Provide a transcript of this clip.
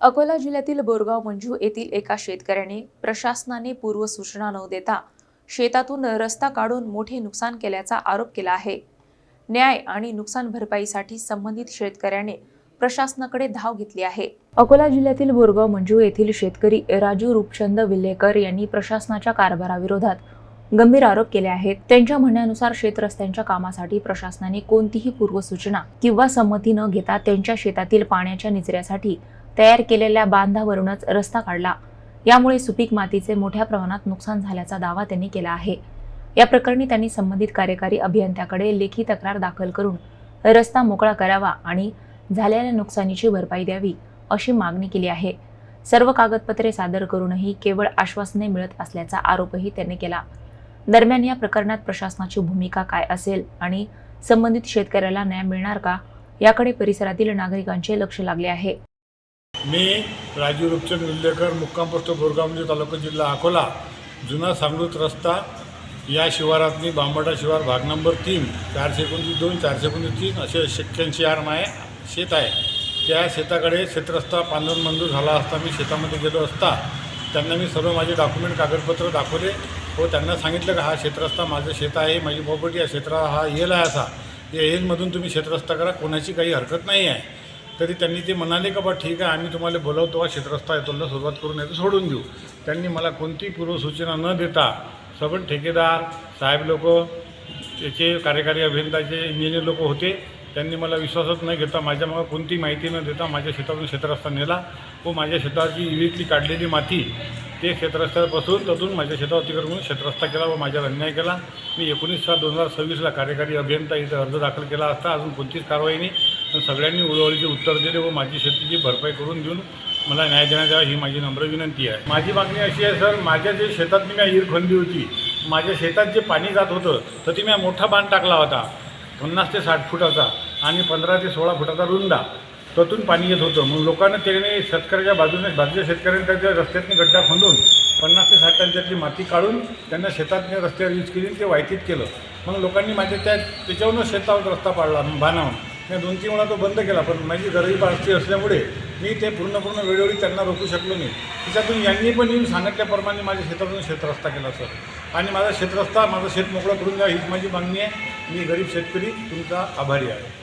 अकोला जिल्ह्यातील बोरगाव मंजू येथील एका शेतकऱ्याने प्रशासनाने पूर्वसूचना न देता शेतातून रस्ता काढून मोठे नुकसान केल्याचा आरोप केला आहे। न्याय आणि नुकसान भरपाईसाठी संबंधित शेतकऱ्याने प्रशासनाकडे धाव घेतली आहे। अकोला जिल्ह्यातील बोरगाव मंजू येथील शेतकरी राजू रूपचंद विल्हेकर यांनी प्रशासनाच्या कारभाराविरोधात गंभीर आरोप केले आहेत। त्यांच्या म्हणण्यानुसार शेत रस्त्यांच्या कामासाठी प्रशासनाने कोणतीही पूर्वसूचना किंवा संमती न घेता त्यांच्या शेतातील पाण्याच्या निचऱ्यासाठी तयार केलेल्या बांधावरूनच रस्ता काढला। यामुळे सुपीक मातीचे मोठ्या प्रमाणात नुकसान झाल्याचा दावा त्यांनी केला आहे। या प्रकरणी त्यांनी संबंधित कार्यकारी अभियंत्याकडे लेखी तक्रार दाखल करून रस्ता मोकळा करावा आणि झालेल्या नुकसानीची भरपाई द्यावी अशी मागणी केली आहे। सर्व कागदपत्रे सादर करूनही केवळ आश्वासने मिळत असल्याचा आरोपही त्यांनी केला। दरम्यान या प्रकरणात प्रशासनाची भूमिका काय असेल आणि संबंधित शेतकऱ्याला न्याय मिळणार का याकडे परिसरातील नागरिकांचे लक्ष लागले आहे। मी राजू रूपचंद विल्हेकर, मुक्काम पोस्ट बोरगाव मंजू, तालुका जिल्हा अकोला, जुना सांगरूत रस्ता या शिवारातनी बांबडा शिवार भाग नंबर 3 429 423 असे 86 आर माये शेत आहे। त्या शेताकडे शेतरस्ता पांधरून मंजूर झाला असता मी शेतामध्ये गेलो असता त्यांना मी सर्व माझे डॉक्युमेंट कागदपत्र दाखवले व त्यांना सांगितलं की हा शेतरस्ता माझं शेत आहे, माझी प्रॉपर्टी आहे, क्षेत्र हा येल आहे, असा या येलमधून तुम्ही शेतरस्ता करा, कोणाची काही हरकत नाही आहे। तरी त्यांनी ते म्हणाले का बा ठीक आहे, आम्ही तुम्हाला बोलवतो, शेतरस्ता येतोला सुरुवात करून नाही तर सोडून देऊ। त्यांनी मला कोणतीही पूर्वसूचना न देता सगळे ठेकेदार साहेब लोक, त्याचे कार्यकारी अभियंताचे इंजिनियर लोक होते, त्यांनी मला विश्वासच न घेता माझ्यामागं कोणती माहिती न देता माझ्या शेतातून शेतरस्ता नेला व माझ्या शेताची विहिरीतली काढलेली माती ते शेतरस्त्यापासून तथून माझ्या शेतावर अतिक्रमण करून शेतरस्ता केला व माझ्यावर अन्याय केला। मी 19/7/2026 कार्यकारी अभियंता इथे अर्ज दाखल केला असता अजून कोणतीच कारवाई नाही, पण सगळ्यांनी उडवळीचे उत्तर दिले व माझी शेतीची भरपाई करून देऊन मला न्याय देण्यात यावा ही माझी नम्र विनंती आहे। माझी मागणी अशी आहे सर, माझ्या जे शेतात मी विहीर खणली होती, माझ्या शेतात जे पाणी जात होतं तर ती मी मोठा बांध टाकला होता 50 ते 60 फुटाचा आणि 15 ते 16 फुटाचा रुंदा, त्यातून पाणी येत होतं। मग लोकांना त्याने शेतकऱ्याच्या बाजूच्या शेतकऱ्यांनी त्याच्या रस्त्यातून गड्डा खंदून 50 ते 60 टनच्यातली माती काढून त्यांना शेतात रस्त्यावर यूज केली, ते वाहतीत केलं। मग लोकांनी माझ्या त्याच्यावरूनच शेतावर रस्ता पाडला बाणावून। मी 2-3 वेळा तो बंद केला, पण माझी गरीब परिस्थिती असल्यामुळे मी ते पूर्ण वेळोवेळी त्यांना रोखू शकलो नाही। त्याच्यातून यांनी पण येऊन सांगितल्याप्रमाणे माझ्या शेतातून शेतरस्ता केला सर, आणि माझा शेतरस्ता माझं शेत मोकळं करून द्या हीच माझी मागणी आहे। मी गरीब शेतकरी तुमचा आभारी आहे।